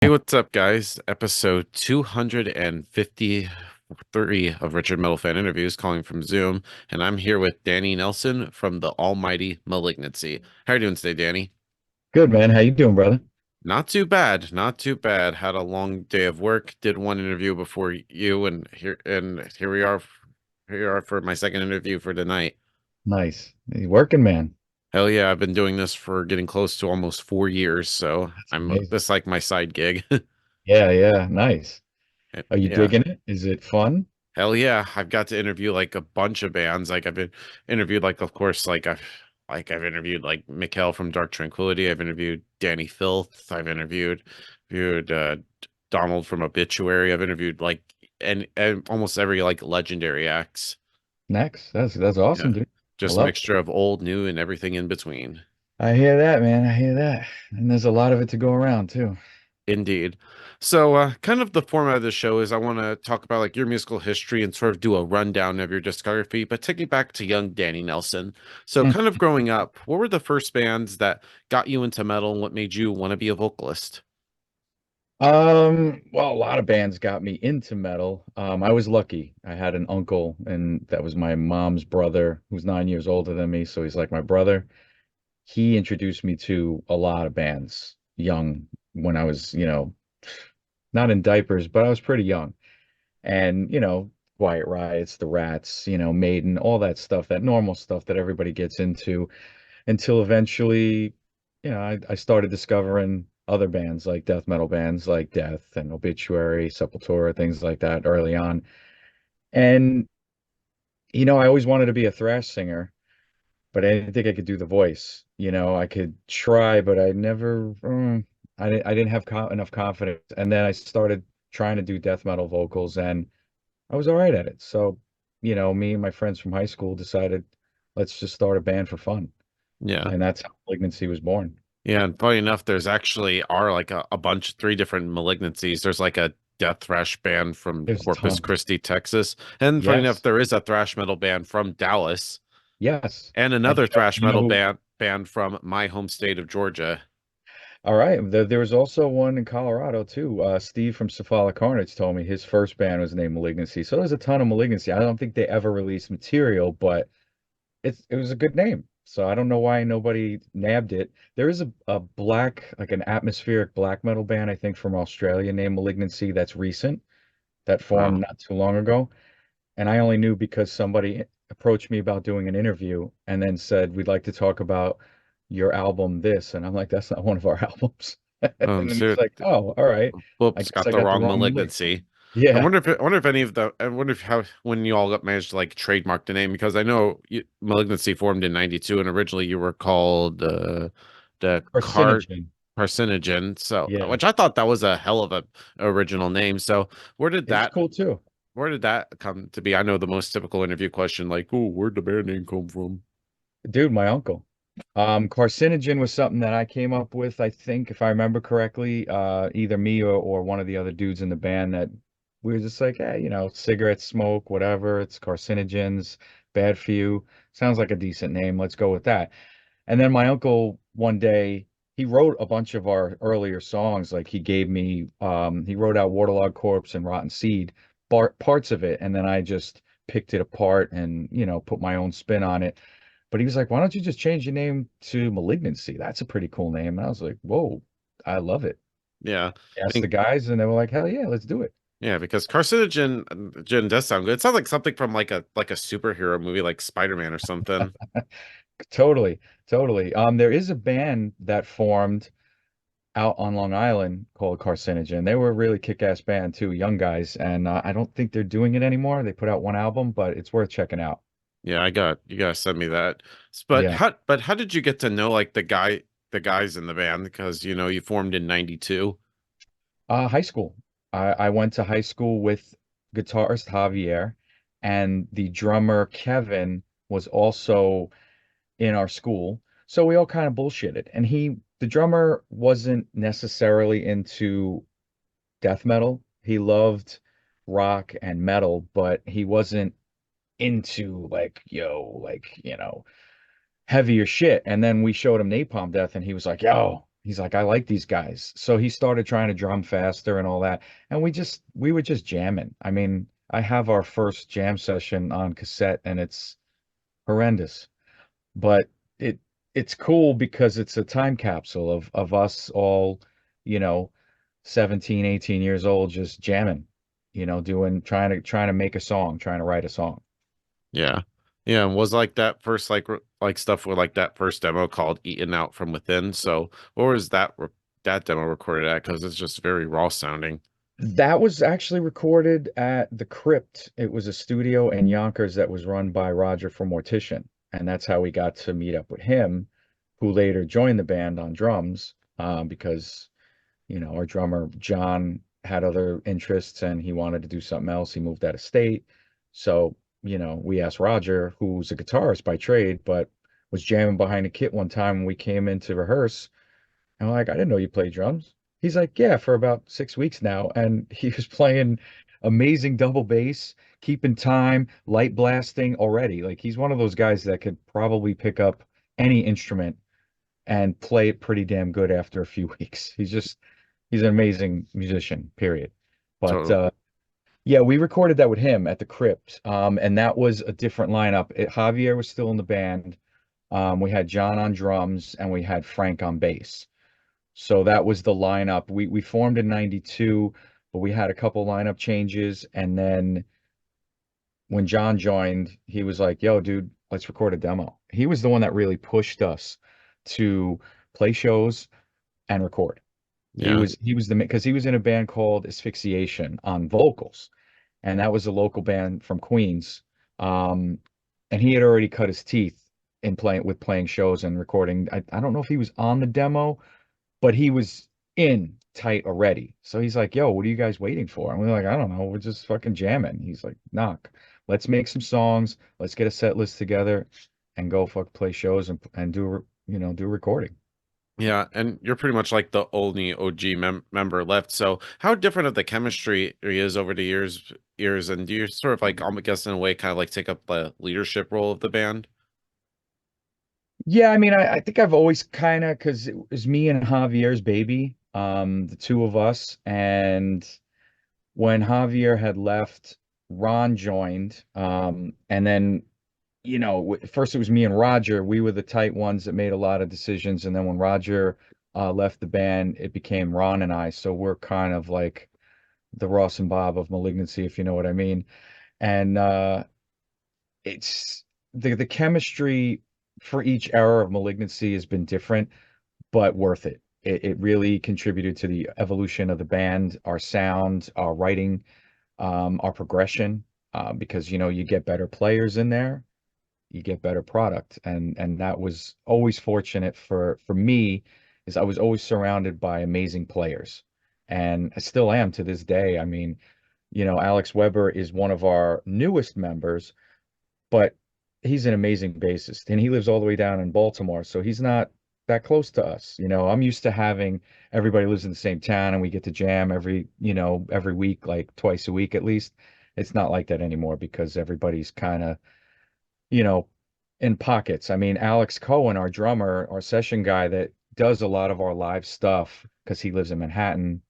Hey, what's up, guys? Episode 253 of Richard Metalfan Interviews calling from Zoom, and I'm here with Danny Nelson from the Almighty Malignancy. How are you doing today, Danny? Good man. How you doing, brother? Not too bad, not too bad. Had a long day of work, did one interview before you, and here we are. Here we are for my second interview for tonight. Nice. You working, man. Hell yeah, I've been doing this for getting close to almost 4 years, so That's I'm amazing. this is like my side gig. Yeah, yeah. Nice. Are you Yeah. digging it? Is it fun? Hell yeah, I've got to interview like a bunch of bands. Like I've been interviewed like of course I've interviewed like Mikkel from Dark Tranquillity. I've interviewed Danny Filth. I've interviewed Donald from Obituary. I've interviewed like and almost every like legendary acts. Next. That's awesome, Yeah. dude. I Just a love it. mixture of old, new, and everything in between. I hear that, man. I hear that. And there's a lot of it to go around too. Indeed. So, kind of the format of the show is I want to talk about like your musical history and sort of do a rundown of your discography, but take it back to young Danny Nelson. So, Mm. kind of growing up, what were the first bands that got you into metal and what made you want to be a vocalist? Well, a lot of bands got me into metal. I was lucky. I had an uncle, and that was my mom's brother, who's 9 years older than me, so he's like my brother. He introduced me to a lot of bands young when I was, not in diapers, but I was pretty young. And Quiet Riots, the Rats, Maiden, all that stuff, that normal stuff that everybody gets into, until eventually I started discovering other bands, like death metal bands like Death and Obituary, Sepultura, things like that early on. And I always wanted to be a thrash singer, but I didn't think I could do the voice. I could try, but I never I didn't have enough confidence. And then I started trying to do death metal vocals, and I was all right at it. So, me and my friends from high school decided, let's just start a band for fun. Yeah. And that's how Malignancy was born. Yeah, and funny enough, there's actually are like a bunch, three different malignancies. There's like a death thrash band from There's Corpus tons. Christi, Texas. And funny enough, Yes. there is a thrash metal band from Dallas Yes. and And another thrash you know metal who? band from my home state of Georgia. All right. There was also one in Colorado too. Steve from Cephalic Carnage told me his first band was named Malignancy. So there's a ton of Malignancy. I don't think they ever released material, but it was a good name. So I don't know why nobody nabbed it. There is a black, like an atmospheric black metal band, I think from Australia named Malignancy that's recent, that formed Wow. not too long ago. And I only knew because somebody approached me about doing an interview and then said, we'd like to talk about your album this. And I'm like, that's not one of our albums. And then So he's like, oh, all right. I whoops, guess got I the got the wrong wrong Malik. malignancy. Yeah. I wonder if any of the I wonder if how when you all got managed to like trademark the name because I know malignancy formed in '92 and originally you were called the Carcinogen. carcinogen. So Yeah. which I thought that was a hell of a original name. So where did It's that cool too. where did that come to be? I know the most typical interview question like, oh, where'd the band name come from? Dude, my uncle. Carcinogen was something that I came up with, I think, if I remember correctly, either me or one of the other dudes in the band that we were just like, hey, cigarette smoke, whatever, it's carcinogens, bad for you. Sounds like a decent name. Let's go with that. And then my uncle one day, he wrote a bunch of our earlier songs. Like he wrote out Waterlog Corpse and Rotten Seed, parts of it, and then I just picked it apart and, put my own spin on it. But he was like, why don't you just change your name to Malignancy? That's a pretty cool name. And I was like, whoa, I love it. Yeah. Asked And the guys, and they were like, hell yeah, let's do it. yeah, because carcinogen gin does sound good. It sounds like something from like a superhero movie like Spider-Man or something. Totally, totally. There is a band that formed out on Long Island called Carcinogen. They were a really kick-ass band too, young guys, and I don't think they're doing it anymore. They put out one album, but it's worth checking out. Yeah, I got you gotta send me that. Yeah. But how did you get to know like the guys in the band? Because you know you formed in '92. High school. I went to high school with guitarist Javier, and the drummer Kevin was also in our school. So we all kind of bullshitted. And the drummer wasn't necessarily into death metal. He loved rock and metal, but he wasn't into like, heavier shit. And then we showed him Napalm Death, and he was like, yo. He's like, I like these guys. So he started trying to drum faster and all that. And we were just jamming. I mean, I have our first jam session on cassette and it's horrendous, but it it's cool because it's a time capsule of us all, you know, 17, 18 years old, just jamming, doing, trying to make a song, trying to write a song. Yeah. Yeah, and was like that first like stuff with like that first demo called Eaten Out from Within. So, where was that demo recorded at? Because it's just very raw sounding. That was actually recorded at the Crypt. It was a studio in Yonkers that was run by Roger from Mortician. And that's how we got to meet up with him, who later joined the band on drums, because, our drummer, John, had other interests and he wanted to do something else. He moved out of state. So, we asked Roger, who's a guitarist by trade, but was jamming behind a kit one time when we came in to rehearse. And I'm like, I didn't know you play drums. He's like, yeah, for about 6 weeks now. And he was playing amazing double bass, keeping time, light blasting already. Like he's one of those guys that could probably pick up any instrument and play it pretty damn good after a few weeks. He's an amazing musician, period. But So, yeah, we recorded that with him at the Crypt. And that was a different lineup. Javier was still in the band. We had John on drums and we had Frank on bass. So that was the lineup. We formed in 92, but we had a couple lineup changes. And then when John joined, he was like, yo, dude, let's record a demo. He was the one that really pushed us to play shows and record. yeah. He was the because he was in a band called Asphyxiation on vocals, and that was a local band from Queens. Um, and he had already cut his teeth in playing shows and recording. I don't know if he was on the demo, but he was in tight already. So he's like, yo, what are you guys waiting for? And we're like, I don't know. We're just fucking jamming. He's like, knock. Let's make some songs. Let's get a set list together and go fuck play shows and do recording. Yeah, and you're pretty much like the only OG member left. So, how different of the chemistry is over the years, and do you sort of like, I guess in a way, kind of like take up the leadership role of the band? Yeah, I mean, I think I've always kind of, because it was me and Javier's baby, the two of us. And when Javier had left, Ron joined. And then first it was me and Roger. We were the tight ones that made a lot of decisions. And then when Roger left the band, it became Ron and I. So we're kind of like the Ross and Bob of Malignancy, if you know what I mean. And it's the chemistry for each era of Malignancy has been different, but worth it. It really contributed to the evolution of the band, our sound, our writing, our progression, because you get better players in there, you get better product, and that was always fortunate for me, is I was always surrounded by amazing players, and I still am to this day. I mean, Alex Weber is one of our newest members, but he's an amazing bassist, and he lives all the way down in Baltimore, so he's not that close to us. I'm used to having everybody lives in the same town and we get to jam every week, like twice a week at least. It's not like that anymore because everybody's kind of, you know, in pockets. I mean, Alex Cohen, our drummer, our session guy that does a lot of our live stuff because he lives in Manhattan,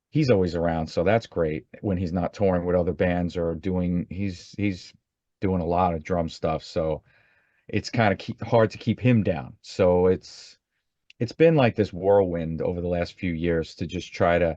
he's always around, so that's great when he's not touring with other bands or he's doing a lot of drum stuff. So it's kind of hard to keep him down. So it's been like this whirlwind over the last few years to just try to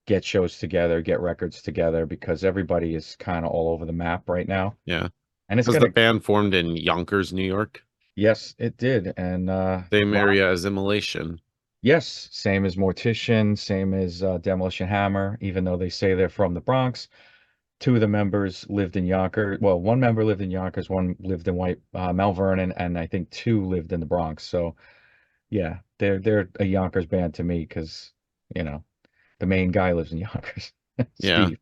get shows together, get records together because everybody is kind of all over the map right now. Yeah. And it's Was the gonna, band formed in Yonkers, New York? yes, it did. And Same Ron, area as Immolation. yes, same as Mortician, same as Demolition Hammer, even though they say they're from the Bronx. Two of the members lived in Yonkers. Well, one member lived in Yonkers, one lived in Mount Vernon, and I think two lived in the Bronx. So yeah, they're a Yonkers band to me because you know the main guy lives in Yonkers, Yeah. Steve.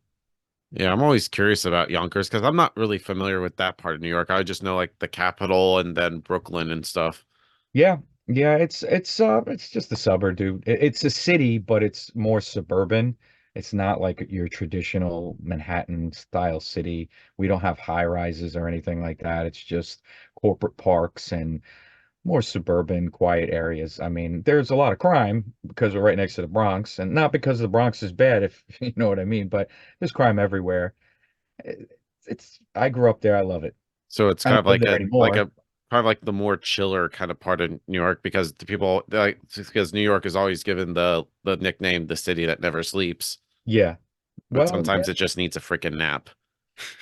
Yeah, I'm always curious about Yonkers because I'm not really familiar with that part of New York. I just know like the capital and then Brooklyn and stuff. Yeah, yeah, it's just a suburb, dude. It's a city, but it's more suburban. It's not like your traditional Manhattan style city. We don't have high rises or anything like that. It's just corporate parks and more suburban, quiet areas. I mean, there's a lot of crime because we're right next to the Bronx, and not because the Bronx is bad, if you know what I mean, but there's crime everywhere. I grew up there. I love it. So it's I kind don't of live like there a anymore. kind of like the more chiller kind of part of New York because the people like because New York is always given the nickname the city that never sleeps, Yeah. but Well, yeah, sometimes it just needs a freaking nap.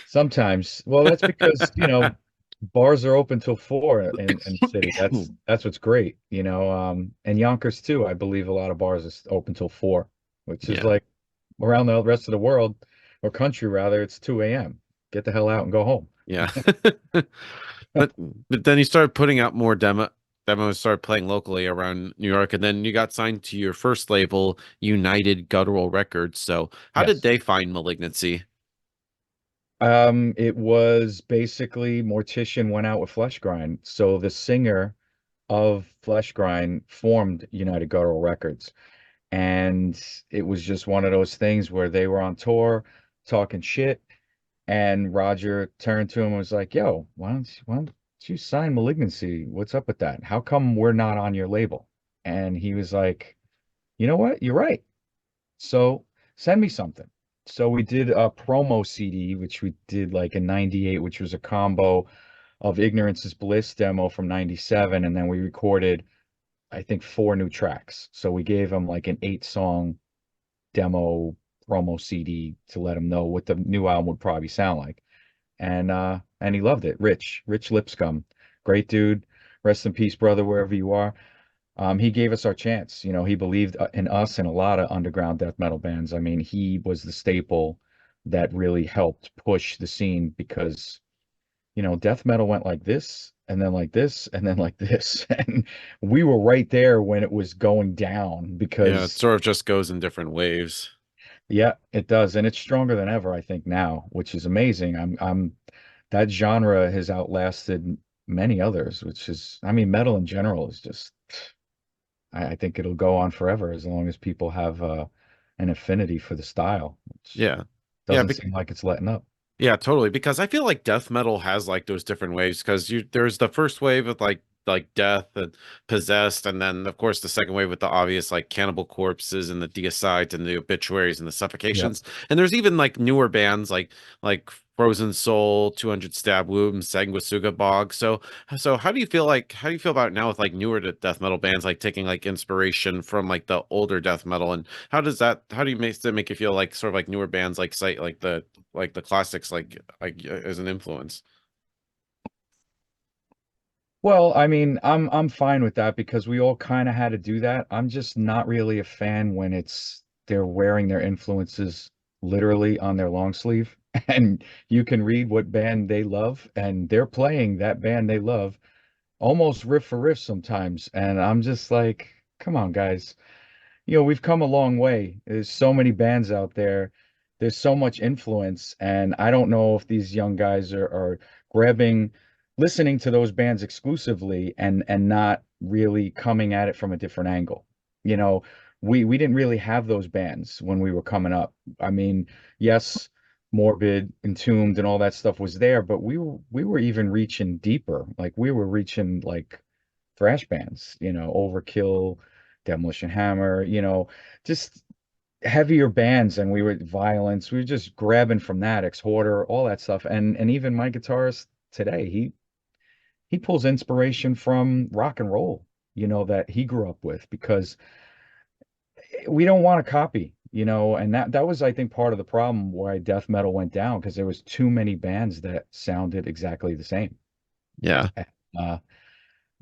sometimes. Well, that's because, bars are open till 4 in the city. That's what's great, and Yonkers too. I believe a lot of bars is open till 4, which is Yeah. like around the rest of the world or country rather, it's 2 a.m. Get the hell out and go home. Yeah. But then you started putting out more demos, started playing locally around New York, and then you got signed to your first label, United Guttural Records. So how did Yes. they find Malignancy? It was basically Mortician went out with Flesh Grind. So the singer of Flesh Grind formed United Guttural Records. And it was just one of those things where they were on tour talking shit. And Roger turned to him and was like, "Yo, why don't you sign Malignancy? What's up with that? How come we're not on your label?" And he was like, "You know what? You're right. So send me something." So we did a promo CD, which we did like in '98, which was a combo of Ignorance is Bliss demo from '97, and then we recorded, I think, 4 new tracks. So we gave him like an 8 song demo promo CD to let him know what the new album would probably sound like. And he loved it. Rich Lipscomb, great dude. Rest in peace, brother, wherever you are. He gave us our chance. He believed in us and a lot of underground death metal bands. I mean, he was the staple that really helped push the scene because, death metal went like this and then like this and then like this. And we were right there when it was going down Yeah, it because, sort of just goes in different waves. yeah, it does. And it's stronger than ever, I think, now, which is amazing. That genre has outlasted many others, which is, I mean, metal in general is just, I think it'll go on forever as long as people have an affinity for the style, which Yeah. Yeah, doesn't seem like it's letting up. yeah, totally. Because I feel like death metal has like those different waves. Because there's the first wave of like death and possessed, and then of course the second wave with the obvious like cannibal corpses and the deicides and the obituaries and the Yeah. suffocations. And there's even like newer bands like Frozen Soul, 200 Stab Wounds, Sanguisuga Bog. So how do you feel about it now with like newer death metal bands like taking like inspiration from like the older death metal, and how do you make it make you feel like sort of like newer bands like cite like the classics as an influence? Well, I mean, I'm fine with that because we all kind of had to do that. I'm just not really a fan when they're wearing their influences literally on their long sleeve and you can read what band they love and they're playing that band they love almost riff for riff sometimes. And I'm just like, come on, guys. We've come a long way. There's so many bands out there. There's so much influence, and I don't know if these young guys are grabbing, listening to those bands exclusively and not really coming at it from a different angle. You know, we didn't really have those bands when we were coming up. I mean, yes, Morbid, Entombed, and all that stuff was there, but we were even reaching deeper. Like we were reaching like thrash bands, Overkill, Demolition Hammer, just heavier bands, and we were Violence. We were just grabbing from that, Exhorder, all that stuff. And even my guitarist today, he pulls inspiration from rock and roll, that he grew up with because we don't want to copy, and that was, I think, part of the problem why death metal went down because there was too many bands that sounded exactly the same. Yeah. Uh,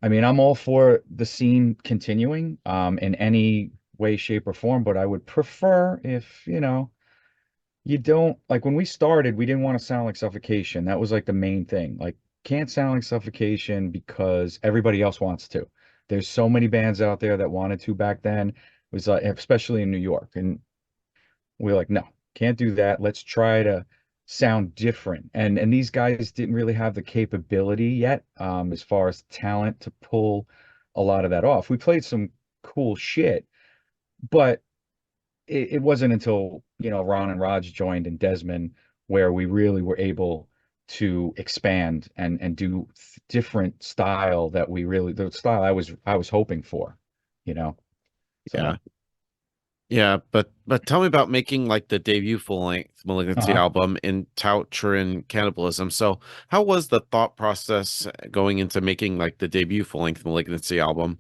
I mean, I'm all for the scene continuing in any way, shape, or form, but I would prefer if, you don't like when we started, we didn't want to sound like Suffocation. That was like the main thing. Like, can't sound like Suffocation because everybody else wants to. There's so many bands out there that wanted to back then. It was like, especially in New York. And we're like, no, can't do that. Let's try to sound different. And these guys didn't really have the capability yet, as far as talent to pull a lot of that off. We played some cool shit, but it wasn't until, Ron and Raj joined and Desmond where we really were able to expand and do different style that we really the style I was hoping for, you know. Yeah. So, Yeah, but tell me about making like the debut full-length Malignancy uh-huh. album in Turin Cannibalism. So, how was the thought process going into making like the debut full-length Malignancy album?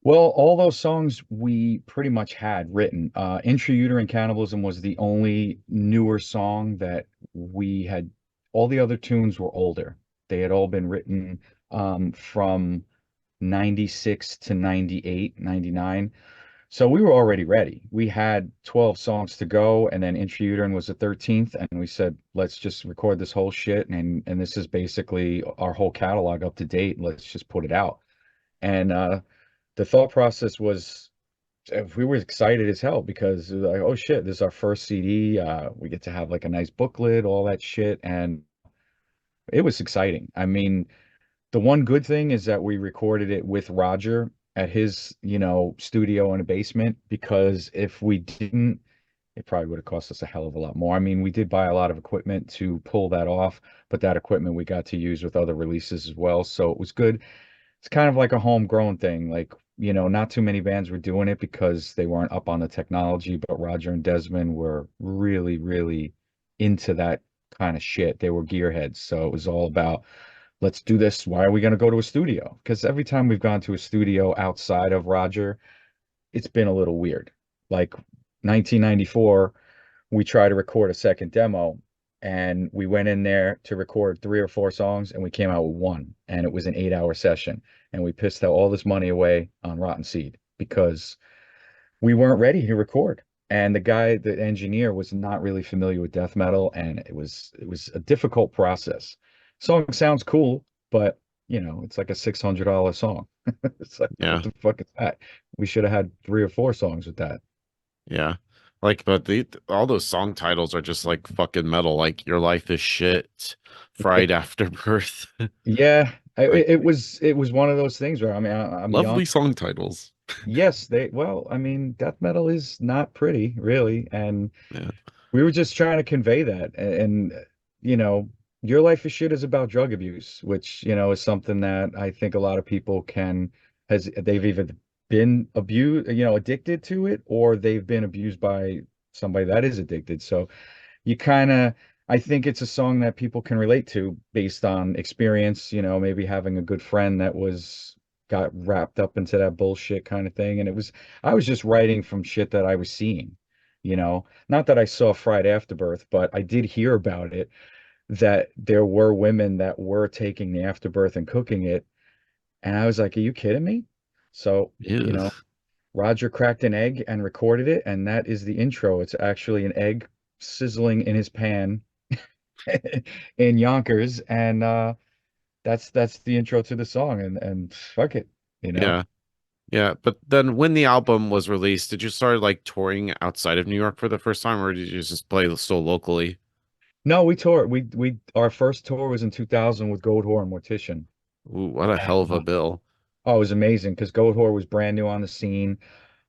Well, all those songs we pretty much had written. Intrauterine Cannibalism was the only newer song that we had. All the other tunes were older. They had all been written from 96 to 98, 99. So we were already ready. We had 12 songs to go, and then Intrauterine was the 13th, and we said, let's just record this whole shit, and this is basically our whole catalog up to date. Let's just put it out. And the thought process was we were excited as hell because it was like, oh shit, this is our first CD. We get to have like a nice booklet, all that shit, and it was exciting. I mean, the one good thing is that we recorded it with Roger at his, studio in a basement because if we didn't, it probably would have cost us a hell of a lot more. I mean, we did buy a lot of equipment to pull that off, but that equipment we got to use with other releases as well, so it was good. It's kind of like a homegrown thing. Like, not too many bands were doing it because they weren't up on the technology, but Roger and Desmond were really, really into that kind of shit. They were gearheads. So it was all about, let's do this. Why are we going to go to a studio? Because every time we've gone to a studio outside of Roger, it's been a little weird. Like 1994, we tried to record a second demo and we went in there to record 3 or 4 songs and we came out with one and it was an 8-hour session and we pissed out all this money away on Rotten Seed because we weren't ready to record. And the engineer was not really familiar with death metal and it was a difficult process. Song sounds cool, but it's like a $600 song. It's like, what Yeah. the fuck is that? We should have had 3 or 4 songs with that. Yeah. Like, but the all those song titles are just like fucking metal, like Your Life is Shit, Fried Afterbirth. Yeah, Like it was one of those things where I mean I'm young. lovely song titles. Yes, well, I mean death metal is not pretty, really, and Yeah. we were just trying to convey that. And you know, Your Life is Shit is about drug abuse, which is something that I think a lot of people they've either been abused, addicted to it, or they've been abused by somebody that is addicted. So you kind of I think it's a song that people can relate to based on experience, maybe having a good friend that got wrapped up into that bullshit kind of thing. And I was just writing from shit that I was seeing, not that I saw Fried Afterbirth, but I did hear about it, that there were women that were taking the afterbirth and cooking it. And I was like, are you kidding me? So, Ew. Roger cracked an egg and recorded it, and that is the intro. It's actually an egg sizzling in his pan in Yonkers, and that's the intro to the song, and fuck it, you know. Yeah. Yeah. But then when the album was released, did you start like touring outside of New York for the first time, or did you just play still locally? No, we toured. We our first tour was in 2000 with Goat Whore and Mortician. Ooh, what a hell of a bill. Oh, it was amazing because Goat Whore was brand new on the scene.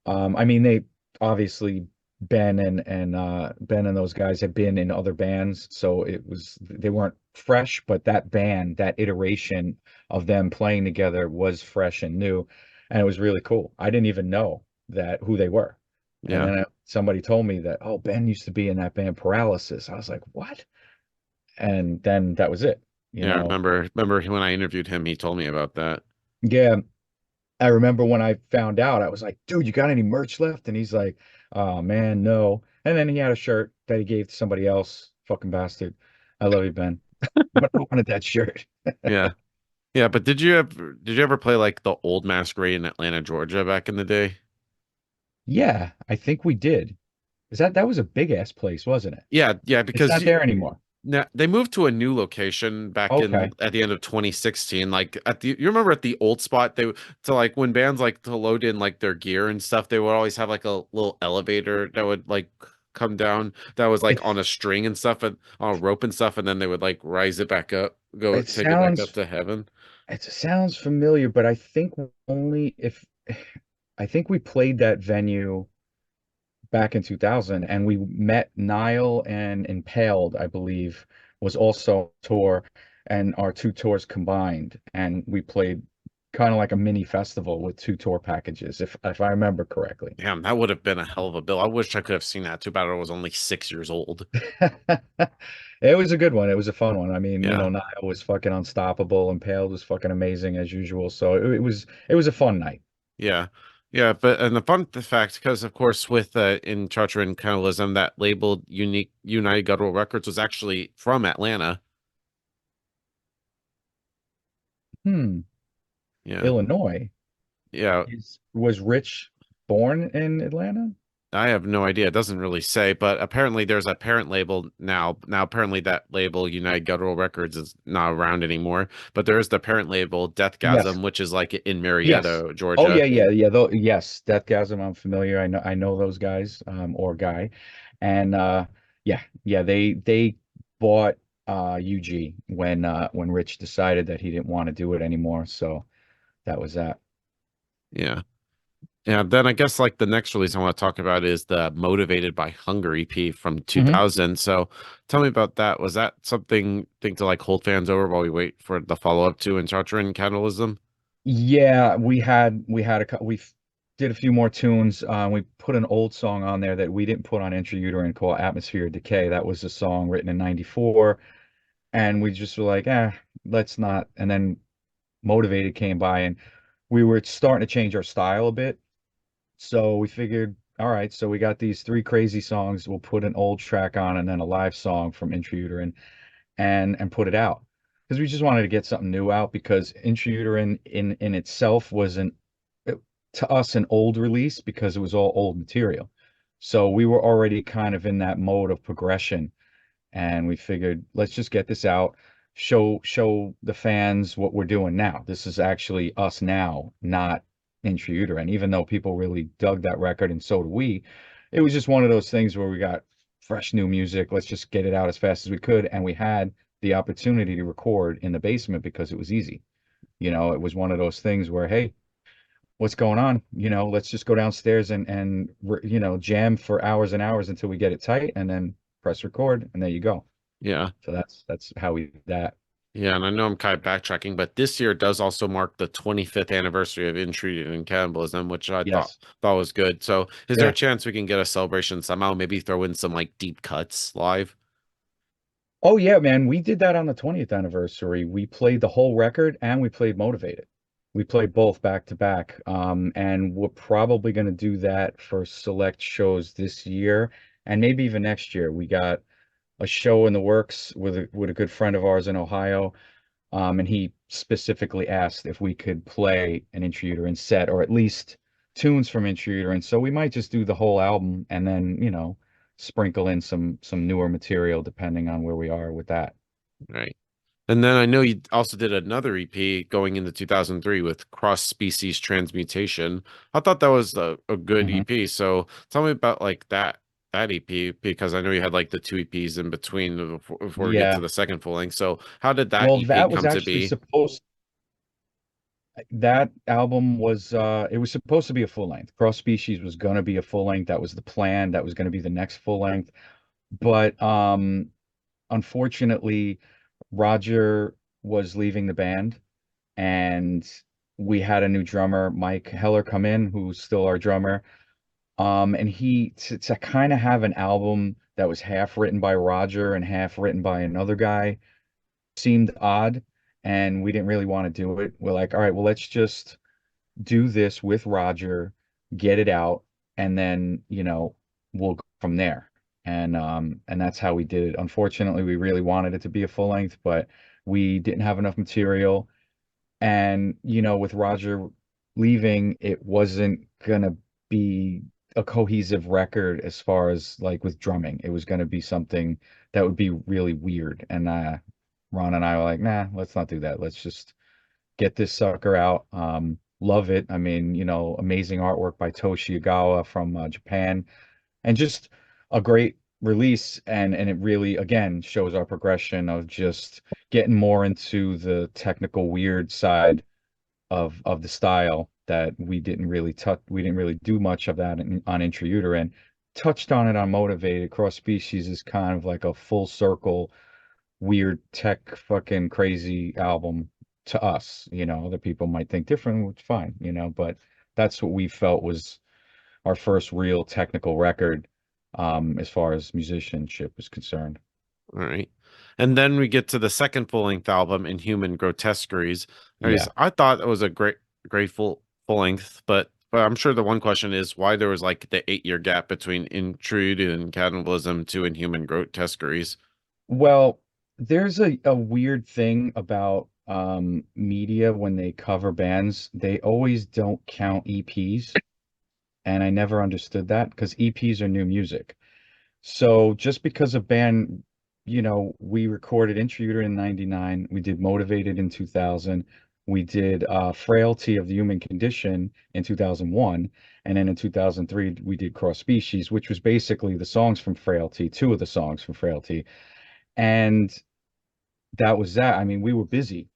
I mean, they obviously Ben and those guys had been in other bands, so they weren't fresh, but that band, that iteration of them playing together was fresh and new, and it was really cool. I didn't even know that who they were, and Yeah. then somebody told me that, oh, Ben used to be in that band Paralysis. I was like, what? And then that was it, you Yeah. I know. remember when I interviewed him, he told me about that. Yeah, I remember when I found out, I was like, dude, you got any merch left? And he's like, oh man, no. And then he had a shirt that he gave to somebody else. Fucking bastard. I love you, Ben. But I wanted that shirt. Yeah. Yeah, but did you ever play like the old Masquerade in Atlanta, Georgia back in the day? Yeah, I think we did. That was a big ass place, wasn't it? Yeah, yeah, It's because not there anymore. now they moved to a new location back in Okay. at the end of 2016. Like at the you remember at the old spot to like when bands like to load in like their gear and stuff, they would always have like a little elevator that would like come down that was like on It's a string and stuff and on a rope and stuff, and then they would like rise it back up, go it take it back up sounds to heaven. it sounds familiar, but I think only if I think we played that venue back in 2000 and we met Nile and Impaled, I believe, was also on tour, and our two tours combined, and we played kind of like a mini festival with two tour packages, if I remember correctly. Damn, that would have been a hell of a bill. I wish I could have seen that. Too bad I was only 6 years old. It was a good one. It was a fun one. I mean, Yeah. Niall was fucking unstoppable, and Pale was fucking amazing as usual. So it was a fun night. Yeah. Yeah, but and the fact, because of course with in Charter and Cannibalism, that labeled Unique United Guttural Records was actually from Atlanta. Hmm. Yeah. Illinois Yeah. was Rich born in Atlanta? I have no idea. It doesn't really say, but apparently there's a parent label now. Now apparently that label United Guttural Records is not around anymore, but there is the parent label Yes. Deathgasm, which is like in Yes. Marietta, Oh Georgia. yeah, yeah, yeah. Though yes, Deathgasm, I'm familiar. I know those guys, or guy. And yeah, yeah, they bought UG when Rich decided that he didn't want to do it anymore. So that was that. Yeah. Yeah, then I guess like the next release I want to talk about is the Motivated by Hunger EP from Hmm. 2000. So tell me about that. Was that something thing to like hold fans over while we wait for the follow up to Encharter and Cannibalism? Yeah, we did a few more tunes. We put an old song on there that we didn't put on Intrauterine called Atmosphere of Decay. That was a song written in '94, and we just were like, let's not. And then Motivated came by, and we were starting to change our style a bit. So we figured, all right, so we got these three crazy songs. We'll put an old track on and then a live song from Intrauterine and put it out because we just wanted to get something new out because Intrauterine in itself wasn't it, to us an old release because it was all old material. So we were already kind of in that mode of progression, and we figured let's just get this out, show the fans what we're doing now. This is actually us now, not Intrauterine. Even though people really dug that record and so do we, it was just one of those things where we got fresh new music. Let's just get it out as fast as we could, and we had the opportunity to record in the basement because it was easy. It was one of those things where, hey, what's going on? Let's just go downstairs and jam for hours and hours until we get it tight, and then press record, and there you go. Yeah. So that's how we did that. Yeah, and I know I'm kind of backtracking, but this year does also mark the 25th anniversary of Intruded and Cannibalism, which I thought Yes. thought was good. So, is there a Yeah. chance we can get a celebration somehow? Maybe throw in some like deep cuts live? Oh yeah, man. We did that on the 20th anniversary. We played the whole record and we played Motivated. We played both back to back. And we're probably going to do that for select shows this year and maybe even next year. We got a show in the works with a good friend of ours in Ohio. And he specifically asked if we could play an Intrauterine set or at least tunes from Intrauterine. So we might just do the whole album and then, sprinkle in some newer material depending on where we are with that. Right. And then I know you also did another EP going into 2003 with Cross Species Transmutation. I thought that was a good Hmm. EP. So tell me about like that EP because I know you had like the two EPs in between before we get to Yeah. the second full length. So how did that Well, EP that was come to actually be? supposed that album was it was supposed to be a full length. Cross Species was gonna be a full length. That was the plan. That was gonna be the next full length. But unfortunately, Roger was leaving the band, and we had a new drummer, Mike Heller, come in, who's still our drummer. And he to kind of have an album that was half written by Roger and half written by another guy seemed odd, and we didn't really want to do it. We're like, all right, well, let's just do this with Roger, get it out, and then, we'll go from there. And that's how we did it. Unfortunately, we really wanted it to be a full length, but we didn't have enough material. And, with Roger leaving, it wasn't gonna be a cohesive record as far as like with drumming. It was gonna be something that would be really weird. And Ron and I were like, nah, let's not do that. Let's just get this sucker out. Love it. I mean, amazing artwork by Toshi Ogawa from Japan, and just a great release. And it really, again, shows our progression of just getting more into the technical weird side of the style that we didn't really touch. We didn't really do much of that on Intrauterine. Touched on it on Motivated. Cross Species is kind of like a full circle weird tech fucking crazy album to us. Other people might think different, which is fine, but that's what we felt was our first real technical record, as far as musicianship was concerned. All right. And then we get to the second full-length album, Inhuman Grotesqueries. Yeah. I thought it was a great full length, but I'm sure the one question is why there was like the 8 year gap between Intrude and Cannibalism to Inhuman Grotesqueries. Well, there's a weird thing about media when they cover bands. They always don't count EPs, and I never understood that because EPs are new music. So just because a band, we recorded Intruder in 99, we did Motivated in 2000, we did Frailty of the Human Condition in 2001, and then in 2003 we did Cross Species, which was basically the songs from Frailty, two of the songs from Frailty. And that was that. I mean, we were busy.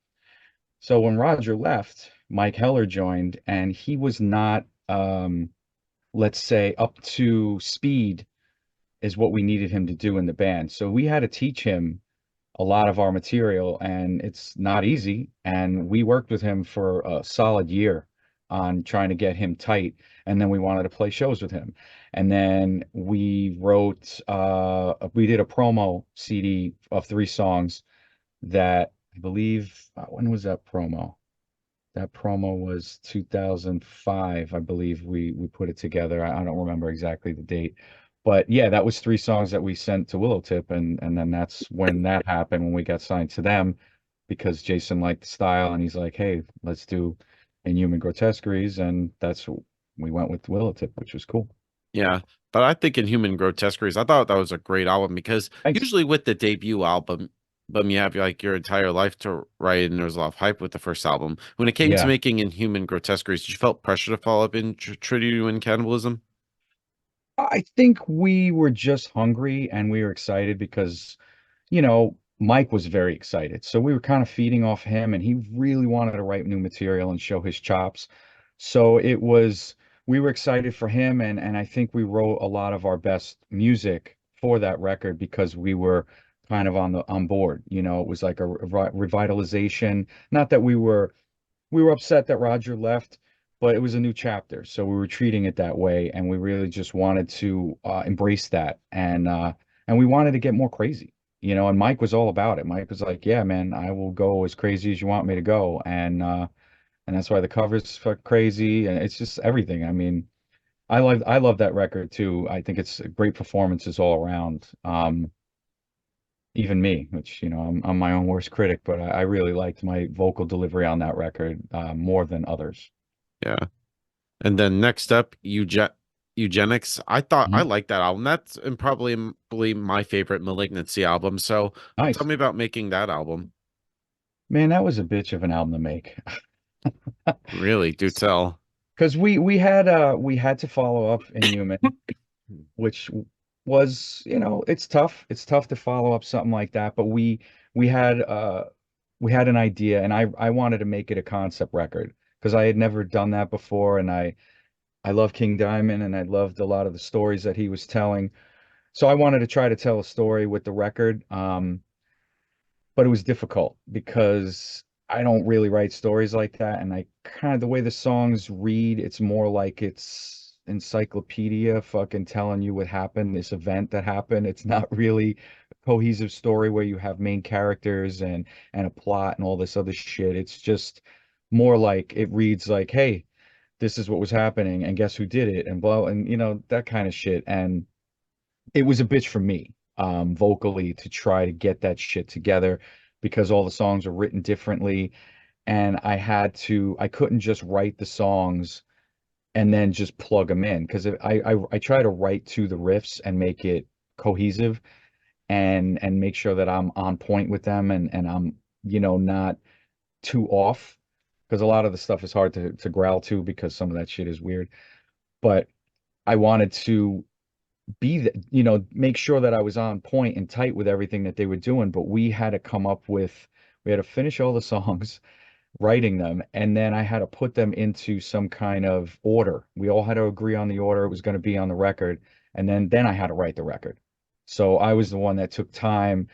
So when Roger left, Mike Heller joined, and he was not, let's say, up to speed is what we needed him to do in the band. So we had to teach him a lot of our material, and it's not easy. And we worked with him for a solid year on trying to get him tight. And then we wanted to play shows with him. And then we did a promo CD of 3 songs that I believe, when was that promo? That promo was 2005, I believe we put it together. I don't remember exactly the date. But yeah, that was 3 songs that we sent to Willowtip, and then that's when that happened, when we got signed to them, because Jason liked the style and he's like, hey, let's do Inhuman Grotesqueries, and we went with Willowtip, which was cool. Yeah, but I think Inhuman Grotesqueries, I thought that was a great album because Thanks. usually with the debut album, you have like your entire life to write, and there's a lot of hype with the first album. When it came to Yeah. making Inhuman Grotesqueries, you felt pressure to follow up in Tribute and Cannibalism? I think we were just hungry and we were excited because Mike was very excited. So we were kind of feeding off him, and he really wanted to write new material and show his chops. So we were excited for him, and I think we wrote a lot of our best music for that record because we were kind of on board. It was like a revitalization. Not that we were upset that Roger left, but it was a new chapter. So we were treating it that way, and we really just wanted to embrace that, and we wanted to get more crazy. And Mike was all about it. Mike was like, "Yeah, man, I will go as crazy as you want me to go," and that's why the covers fuck crazy, and it's just everything. I mean, I love that record too. I think it's great performances all around. Even me, which I'm my own worst critic, but I really liked my vocal delivery on that record more than others. Yeah. And then next up, Eugenics. I thought I Mhm. liked that album. That's probably my favorite Malignancy album. So tell Nice. me about making that album. Man, that was a bitch of an album to make. Really, do tell. Because we had to follow up Inhuman, which was, it's tough. It's tough to follow up something like that, but we had we had an idea, and I wanted to make it a concept record because I had never done that before, and I love King Diamond, and I loved a lot of the stories that he was telling. So I wanted to try to tell a story with the record. But it was difficult because I don't really write stories like that, and I kind of, the way the songs read, it's more like it's encyclopedia fucking telling you what happened, this event that happened. It's not really a cohesive story where you have main characters and a plot and all this other shit. It's just more like it reads like, hey, this is what was happening, and guess who did it, and blah, and that kind of shit. And it was a bitch for me, vocally, to try to get that shit together because all the songs are written differently, and I couldn't just write the songs and then just plug them in because I try to write to the riffs and make it cohesive, and make sure that I'm on point with them, and I'm not too off, because a lot of the stuff is hard to growl to because some of that shit is weird. But I wanted to make sure that I was on point and tight with everything that they were doing. But we had to finish all the songs, writing them, and then I had to put them into some kind of order. We all had to agree on the order it was going to be on the record, and then I had to write the record. So I was the one that took time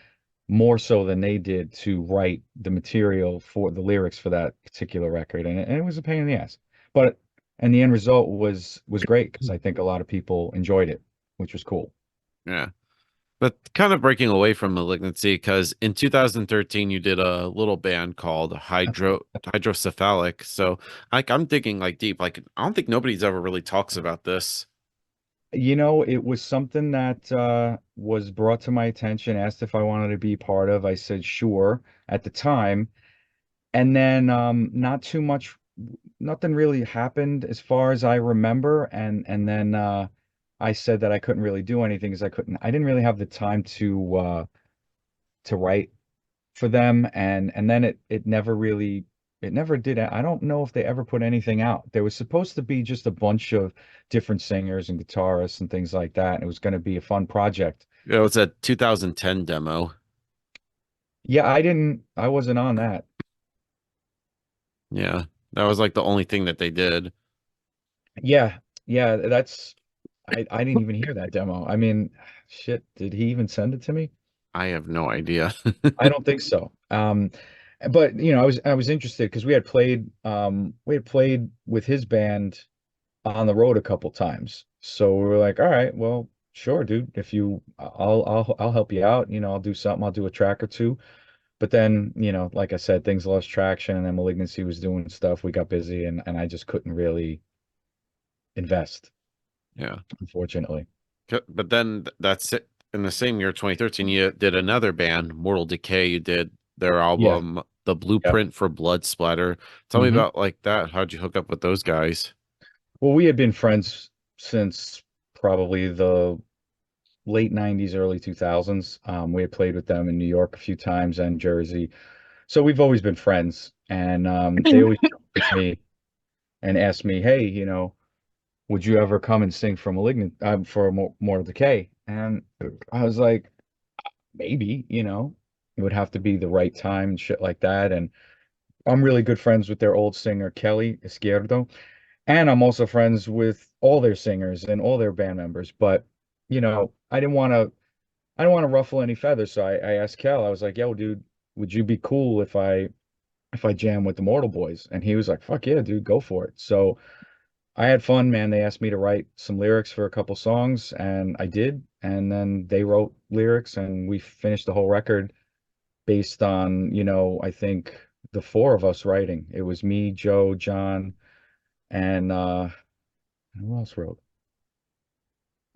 more so than they did to write the material for the lyrics for that particular record, and it was a pain in the ass. But and the end result was great because I think a lot of people enjoyed it, which was cool. Yeah. But kind of breaking away from Malignancy, because in 2013 you did a little band called Hydrocephalic. So like I'm digging like deep. Like I don't think nobody's ever really talks about this. You know, it was something that was brought to my attention, asked if I wanted to be part of. I said sure at the time. And then not too much, nothing really happened as far as I remember. And then I said that I couldn't really do anything because I didn't really have the time to write for them. And then it never really, it never did. I don't know if they ever put anything out. There was supposed to be just a bunch of different singers and guitarists and things like that. And it was going to be a fun project. It was a 2010 demo. Yeah, I wasn't on that. Yeah. That was like the only thing that they did. Yeah, yeah, I didn't even hear that demo. I mean, shit, did he even send it to me? I have no idea. I don't think so. But you know, I was interested because we had played with his band on the road a couple times. So we were like, all right, well, sure, dude. If you I'll help you out, you know, I'll do something, I'll do a track or two. But then, you know, like I said, things lost traction and then Malignancy was doing stuff. We got busy and I just couldn't really invest, Yeah. unfortunately. But then that's it. In the same year, 2013, you did another band, Mortal Decay. You did their Yeah. album, The Yep. Blueprint for Blood Splatter. Tell me hmm about like that. How'd you hook up with those guys? Well, we had been friends since probably the late 90s, early 2000s. We had played with them in New York a few times and Jersey. So we've always been friends. And they always joked with me and asked me, hey, you know, would you ever come and sing for Mortal Decay? And I was like, maybe, you know, it would have to be the right time and shit like that. And I'm really good friends with their old singer, Kelly Izquierdo. And I'm also friends with all their singers and all their band members. But, you know, I don't want to ruffle any feathers. So I asked Kel, I was like, yo, dude, would you be cool if I jam with the Mortal Boys? And he was like, fuck yeah, dude, go for it. So I had fun, man. They asked me to write some lyrics for a couple songs, and I did. And then they wrote lyrics, and we finished the whole record based on, you know, I think the four of us writing. It was me, Joe, John, and who else wrote?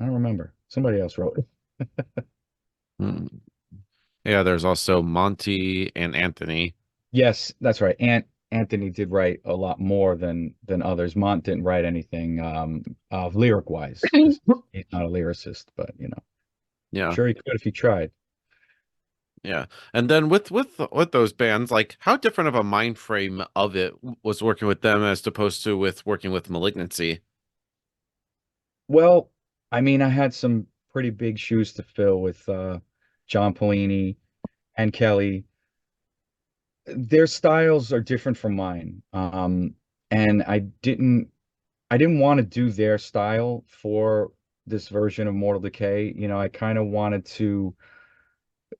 I don't remember. Somebody else wrote it. Hmm. Yeah, there's also Monty and Anthony. Yes, that's right. Anthony did write a lot more than others. Mont didn't write anything lyric wise because he's not a lyricist, but you know, Yeah, sure he could if he tried. yeah. And then with those bands, like how different of a mind frame of it was working with them as opposed to with working with Malignancy? Well, I mean, I had some pretty big shoes to fill with John Pelini and Kelly. Their styles are different from mine. And I didn't want to do their style for this version of Mortal Decay. You know, I kind of wanted to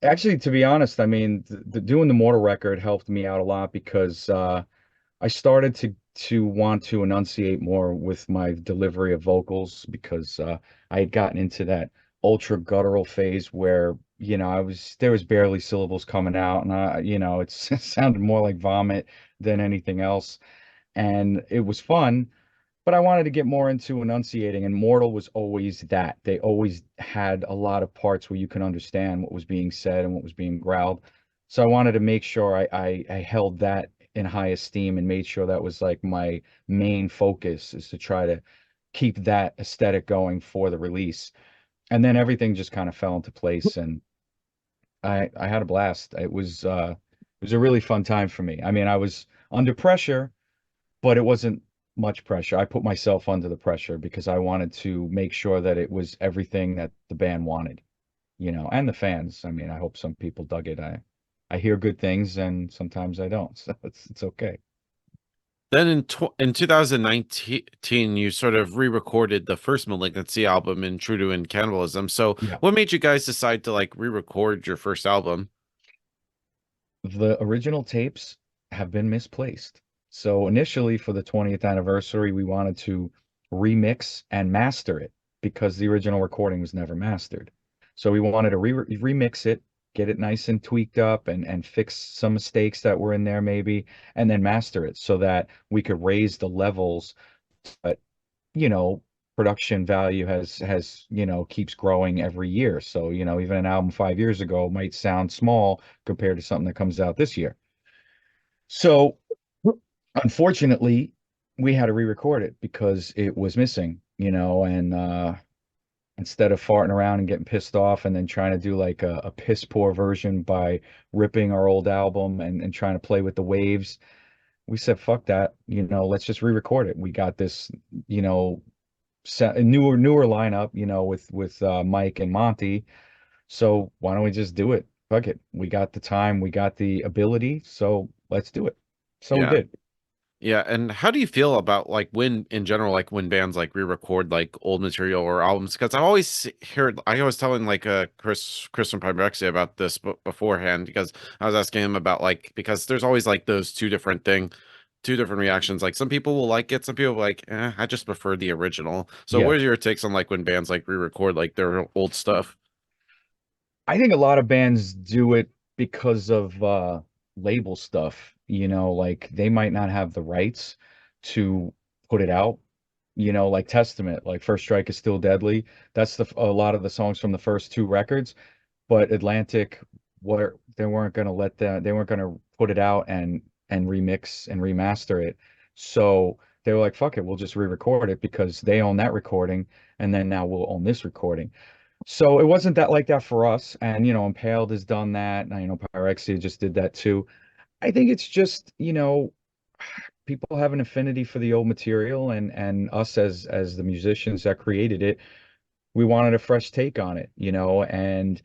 actually, to be honest, I mean, doing the Mortal record helped me out a lot because I started to want to enunciate more with my delivery of vocals because I had gotten into that ultra guttural phase where, you know, there was barely syllables coming out and you know, it sounded more like vomit than anything else. And it was fun, but I wanted to get more into enunciating, and Mortal was always that. They always had a lot of parts where you can understand what was being said and what was being growled. So I wanted to make sure I held that in high esteem and made sure that was like my main focus is to try to keep that aesthetic going for the release. And then everything just kind of fell into place and I had a blast. It was a really fun time for me. I mean, I was under pressure but it wasn't much pressure. I put myself under the pressure because I wanted to make sure that it was everything that the band wanted, you know, and the fans. I mean, I hope some people dug it. I hear good things and sometimes I don't, so it's okay. Then in 2019, you sort of re-recorded the first Malignancy album in True to In Cannibalism. So Yeah. what made you guys decide to like re-record your first album? The original tapes have been misplaced. So initially for the 20th anniversary, we wanted to remix and master it because the original recording was never mastered. So we wanted to remix it, get it nice and tweaked up and fix some mistakes that were in there maybe, and then master it so that we could raise the levels. But, you know, production value keeps growing every year. So, even an album 5 years ago might sound small compared to something that comes out this year. So unfortunately, we had to re-record it because it was missing, and instead of farting around and getting pissed off and then trying to do like a piss poor version by ripping our old album and trying to play with the waves, we said, fuck that, let's just re-record it. We got this, you know, a newer lineup, with Mike and Monty. So why don't we just do it? Fuck it. We got the time, we got the ability, so let's do it. So we Yeah. did. Yeah, and how do you feel about like when in general, like when bands like re-record like old material or albums? Because I always telling like Chris from Pyrexia about this beforehand because I was asking him about like because there's always like those two different reactions. Like some people will like it, some people like, I just prefer the original. So Yeah. what are your takes on like when bands like re-record like their old stuff? I think a lot of bands do it because of label stuff, like they might not have the rights to put it out, like Testament, like First Strike is Still Deadly. That's a lot of the songs from the first two records, but Atlantic were they weren't going to they weren't going to put it out and remix and remaster it. So they were like, fuck it, we'll just re-record it because they own that recording and then now we'll own this recording. So it wasn't that like that for us. And, Impaled has done that. And, Pyrexia just did that too. I think it's just, people have an affinity for the old material and us as the musicians that created it, we wanted a fresh take on it, and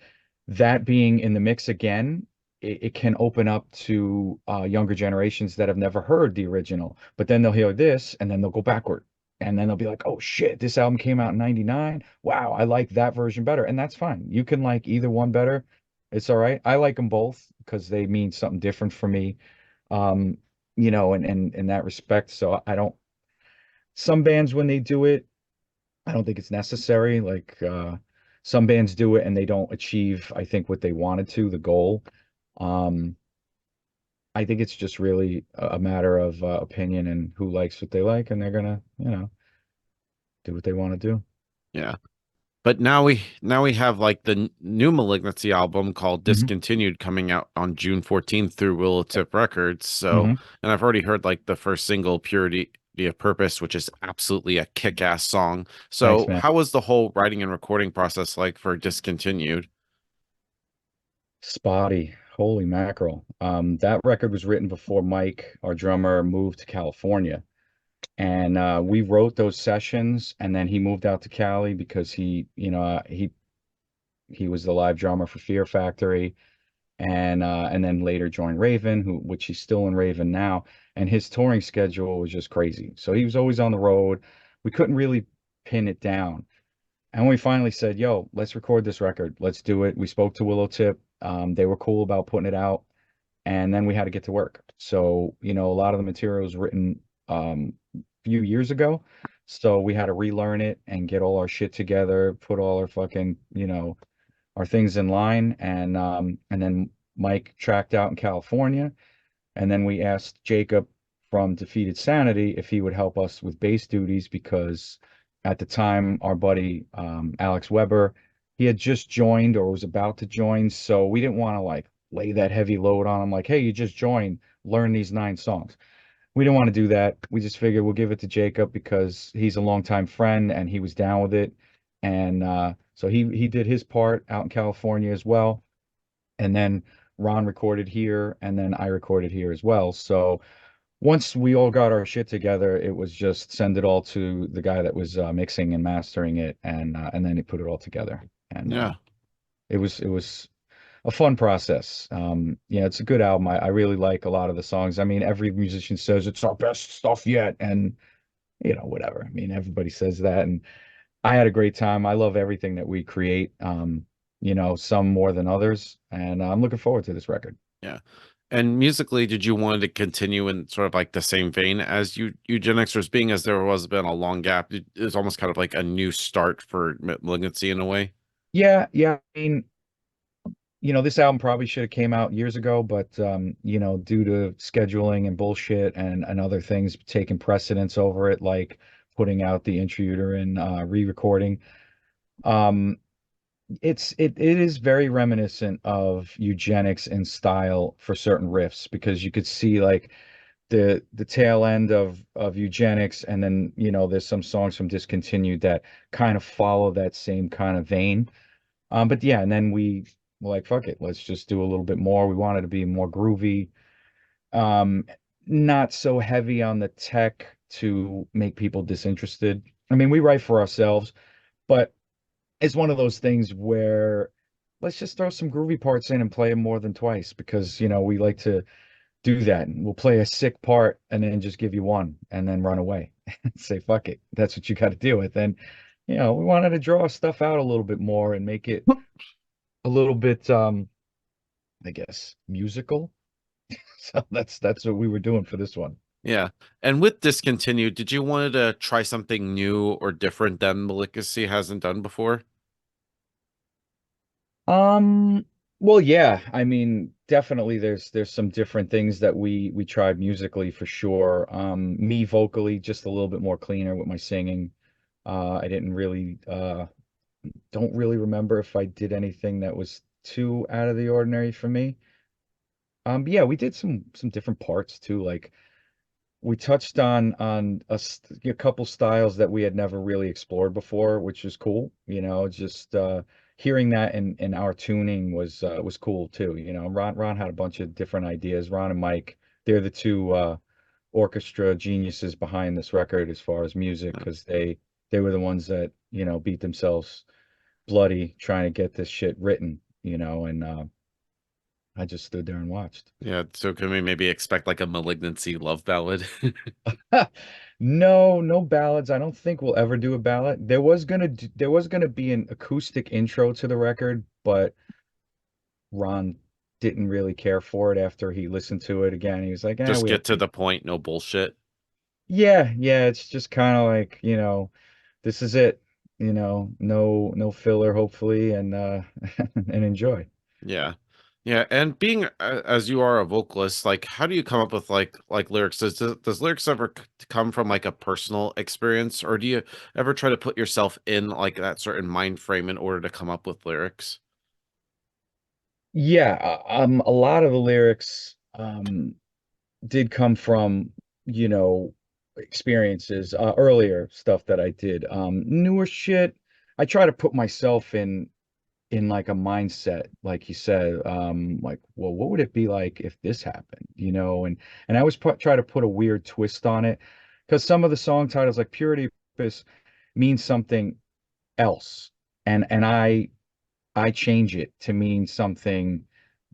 that being in the mix again, it can open up to younger generations that have never heard the original, but then they'll hear this and then they'll go backward. And then they'll be like, oh shit, this album came out in 99. Wow, I like that version better. And that's fine. You can like either one better. It's all right. I like them both because they mean something different for me. Um, in that respect. So I don't, some bands when they do it, I don't think it's necessary. Like some bands do it and they don't achieve, I think, what they wanted to, the goal. Um, I think it's just really a matter of opinion and who likes what they like, and they're gonna, do what they want to do. Yeah. But now we have like the new Malignancy album called Hmm. Discontinued coming out on June 14th through Willow Tip Records. So, Hmm. and I've already heard like the first single, Purity of Purpose, which is absolutely a kick-ass song. Thanks, So, man. how was the whole writing and recording process like for Discontinued? Spotty. Holy mackerel. That record was written before Mike, our drummer, moved to California. And we wrote those sessions, and then he moved out to Cali because he was the live drummer for Fear Factory, and then later joined Raven, which he's still in Raven now, and his touring schedule was just crazy. So he was always on the road. We couldn't really pin it down. And we finally said, "Yo, let's record this record. Let's do it." We spoke to Willow Tip. They were cool about putting it out, and then we had to get to work. So, a lot of the material was written a few years ago. So we had to relearn it and get all our shit together, put all our fucking, our things in line, and then Mike tracked out in California, and then we asked Jacob from Defeated Sanity if he would help us with bass duties because at the time our buddy Alex Weber, he had just joined or was about to join, so we didn't want to like lay that heavy load on him like, hey, you just joined, learn these 9 songs. We didn't want to do that. We just figured we'll give it to Jacob because he's a longtime friend and he was down with it. And so he did his part out in California as well. And then Ron recorded here, and then I recorded here as well. So once we all got our shit together, it was just send it all to the guy that was mixing and mastering it, and then he put it all together. And Yeah. it was a fun process. Yeah, it's a good album. I really like a lot of the songs. I mean, every musician says it's our best stuff yet, and whatever. I mean, everybody says that, and I had a great time. I love everything that we create. Some more than others, and I'm looking forward to this record. Yeah. And musically, did you want to continue in sort of like the same vein as eugenics, or as being as there was been a long gap, it was almost kind of like a new start for malignancy in a way? Yeah, yeah. I mean, this album probably should have came out years ago, but due to scheduling and bullshit and other things taking precedence over it, like putting out the Intruder and re-recording, um, it is very reminiscent of eugenics in style for certain riffs because you could see like the tail end of eugenics, and then there's some songs from Discontinued that kind of follow that same kind of vein. But yeah, and then we were like, fuck it, let's just do a little bit more. We wanted to be more groovy, um, not so heavy on the tech to make people disinterested. I mean, we write for ourselves, but it's one of those things where let's just throw some groovy parts in and play them more than twice because, we like to do that. And we'll play a sick part and then just give you one and then run away and say, fuck it. That's what you got to deal with. And, we wanted to draw stuff out a little bit more and make it a little bit, I guess, musical. So that's what we were doing for this one. Yeah. And with Discontinued, did you wanted to try something new or different than Malignancy hasn't done before? Um, well, yeah, I mean, definitely there's some different things that we tried musically for sure. Me vocally just a little bit more cleaner with my singing. I didn't really don't really remember if I did anything that was too out of the ordinary for me. But yeah, we did some different parts too. Like we touched on a couple styles that we had never really explored before, which is cool. Just hearing that in our tuning was cool too. Ron had a bunch of different ideas. Ron and Mike, they're the two orchestra geniuses behind this record as far as music, because they were the ones that beat themselves bloody trying to get this shit written. And I just stood there and watched. Yeah. So can we maybe expect like a Malignancy love ballad? No, no ballads. I don't think we'll ever do a ballad. There was gonna be an acoustic intro to the record, but Ron didn't really care for it after he listened to it again. He was like, Just we get don't to need. the point, no bullshit. Yeah, yeah, it's just kind of like, this is it. No filler, hopefully, and and enjoy. Yeah. Yeah, and being as you are a vocalist, like how do you come up with like lyrics? Does lyrics ever come from like a personal experience, or do you ever try to put yourself in like that certain mind frame in order to come up with lyrics? Yeah, a lot of the lyrics did come from, you know, experiences, earlier stuff that I did. Newer shit, I try to put myself in like a mindset, like you said, like, well, what would it be like if this happened, and I always try to put a weird twist on it because some of the song titles, like Purity of Purpose, means something else, and I change it to mean something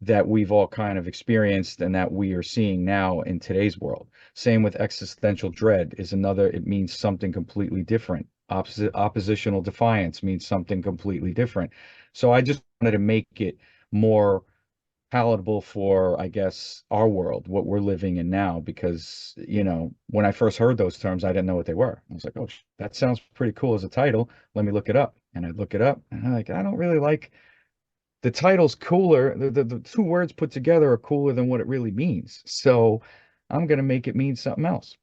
that we've all kind of experienced and that we are seeing now in today's world. Same with existential dread is another, it means something completely different. Oppositional defiance means something completely different. So I just wanted to make it more palatable for, I guess, our world, what we're living in now, because, when I first heard those terms, I didn't know what they were. I was like, oh, that sounds pretty cool as a title. Let me look it up. And I'd look it up and I'm like, I don't really like the title's cooler. The two words put together are cooler than what it really means. So I'm gonna make it mean something else.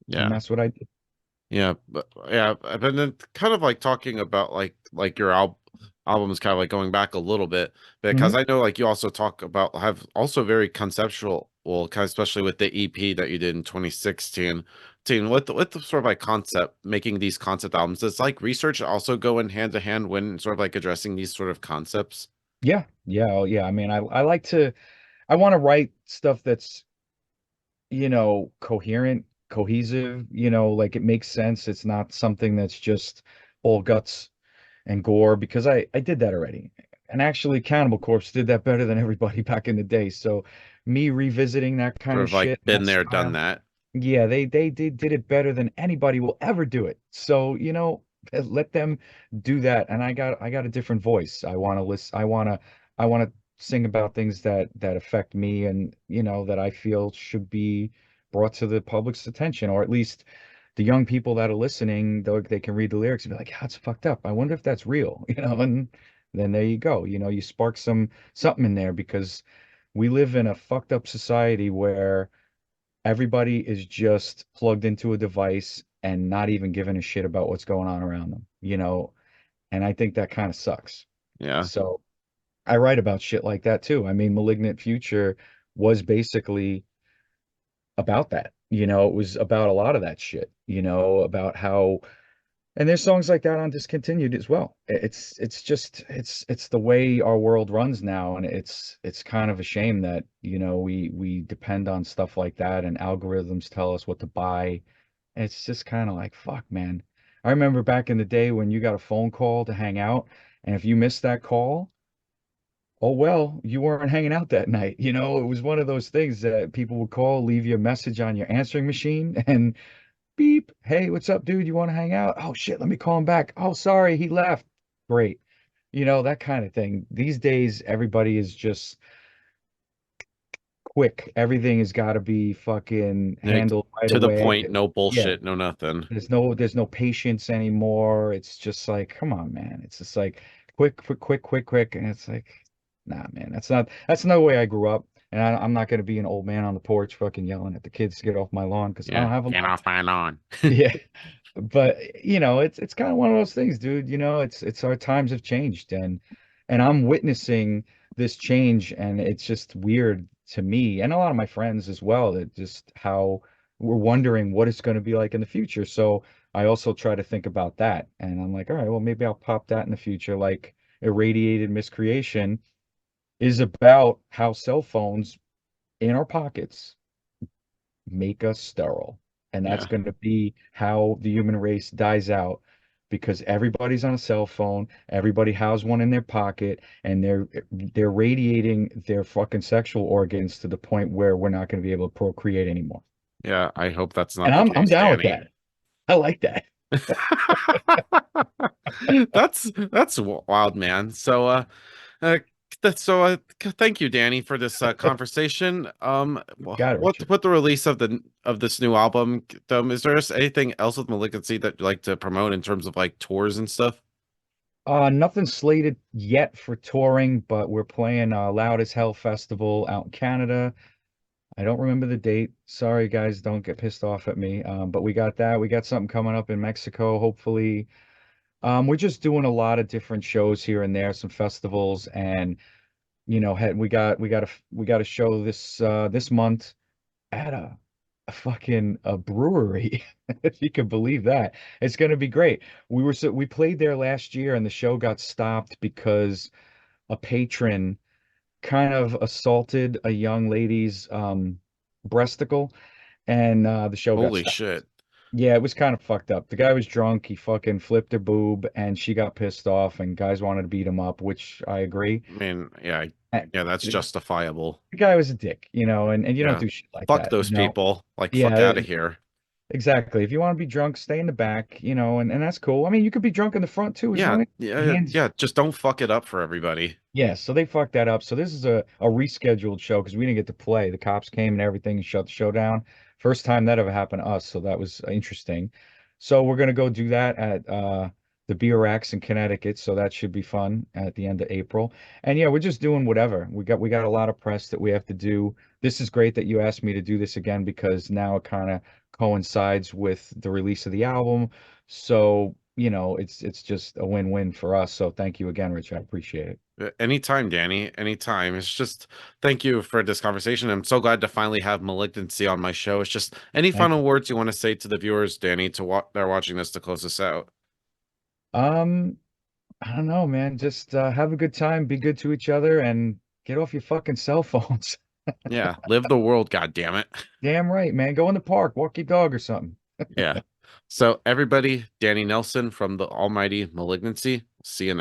And Yeah. that's what I did. Yeah, but yeah, but then kind of like talking about like your albums kind of like going back a little bit because Hmm. I know like you also talk about have also very conceptual, well, kind of especially with the EP that you did in 2016. With the sort of like concept making these concept albums, does like research also go in hand to hand when sort of like addressing these sort of concepts? Yeah, yeah, oh, yeah. I mean, I want to write stuff that's, coherent, cohesive, like it makes sense. It's not something that's just all guts and gore because I did that already. And actually Cannibal Corpse did that better than everybody back in the day. So me revisiting that kind Sort of of like shit, been that there, done style, that. yeah, they did it better than anybody will ever do it. So, let them do that. And I got a different voice. I want to listen. I want to sing about things that affect me and, that I feel should be brought to the public's attention, or at least the young people that are listening, they can read the lyrics and be like, yeah, it's fucked up. I wonder if that's real, and then there you go. You spark something in there because we live in a fucked up society where everybody is just plugged into a device and not even giving a shit about what's going on around them. And I think that kind of sucks. Yeah. So I write about shit like that too. I mean, Malignant Future was basically about that. It was about a lot of that shit, about how, and there's songs like that on Discontinued as well. It's just it's the way our world runs now, and it's kind of a shame that, we depend on stuff like that, and algorithms tell us what to buy. It's just kind of like, fuck, man. I remember back in the day when you got a phone call to hang out, and if you missed that call, oh well, you weren't hanging out that night. It was one of those things that people would call, leave you a message on your answering machine, and beep, hey, what's up, dude? You want to hang out? Oh shit, let me call him back. Oh, sorry, he left. Great. That kind of thing. These days, everybody is just quick. Everything has got to be fucking Like handled right to the away. point, no Yeah, bullshit, no nothing. there's no patience anymore. It's just like, come on, man. It's just like quick, quick, quick, quick, quick. And it's like, nah, man, that's not the way I grew up. And I'm not going to be an old man on the porch fucking yelling at the kids to get off my lawn because I Yeah, don't have a get lawn. off my lawn. Yeah. But it's kind of one of those things, dude. It's our times have changed, and I'm witnessing this change, and it's just weird to me and a lot of my friends as well, that just how we're wondering what it's going to be like in the future. So I also try to think about that, and I'm like, all right, well, maybe I'll pop that in the future. Like Irradiated Miscreation is about how cell phones in our pockets make us sterile. And that's Yeah, going to be how the human race dies out, because everybody's on a cell phone, everybody has one in their pocket, and they're radiating their fucking sexual organs to the point where we're not going to be able to procreate anymore. yeah. I hope that's And not the I'm case, down with Danny. that. I like that. That's wild, man. Uh, thank you, Danny, for this conversation. Got it, What Richard. with the release of this new album, is there anything else with Malignancy that you like to promote in terms of like tours and stuff? Nothing slated yet for touring, but we're playing Loud as Hell Festival out in Canada. I don't remember the date. Sorry, guys, don't get pissed off at me. But we got that. We got something coming up in Mexico, hopefully. We're just doing a lot of different shows here and there, some festivals, and we got a show this month at a fucking a brewery, if you can believe that. It's gonna be great. We played there last year, and the show got stopped because a patron kind of assaulted a young lady's breasticle, and the show got Holy stopped. shit. Yeah, it was kind of fucked up. The guy was drunk. He fucking flipped her boob, and she got pissed off, and guys wanted to beat him up, which I agree. I mean, yeah, And yeah, that's the justifiable. the guy was a dick, and you don't Yeah. do shit like Fuck those that. people. Like, fuck Yeah, out of here. exactly. If you want to be drunk, stay in the back, and that's cool. I mean, you could be drunk in the front too, as Yeah, long as yeah, hands. yeah. Just don't fuck it up for everybody. Yeah, so they fucked that up. So this is a rescheduled show because we didn't get to play. The cops came and everything and shut the show down. First time that ever happened to us, so that was interesting. So we're gonna go do that at the BRX in Connecticut, so that should be fun at the end of April. And yeah, we're just doing whatever. We got a lot of press that we have to do. This is great that you asked me to do this again because now it kind of coincides with the release of the album. So, it's just a win-win for us. So thank you again, Rich. I appreciate it. Anytime, Danny. Anytime. It's just thank you for this conversation. I'm so glad to finally have Malignancy on my show. It's just any Thank final you. words you want to say to the viewers, Danny, to what they're watching this to close us out. Um, I don't know, man. Just have a good time, be good to each other, and get off your fucking cell phones. Yeah, live the world, god damn it. Damn right, man. Go in the park, walk your dog or something. Yeah. So everybody, Danny Nelson from the Almighty Malignancy. See you next.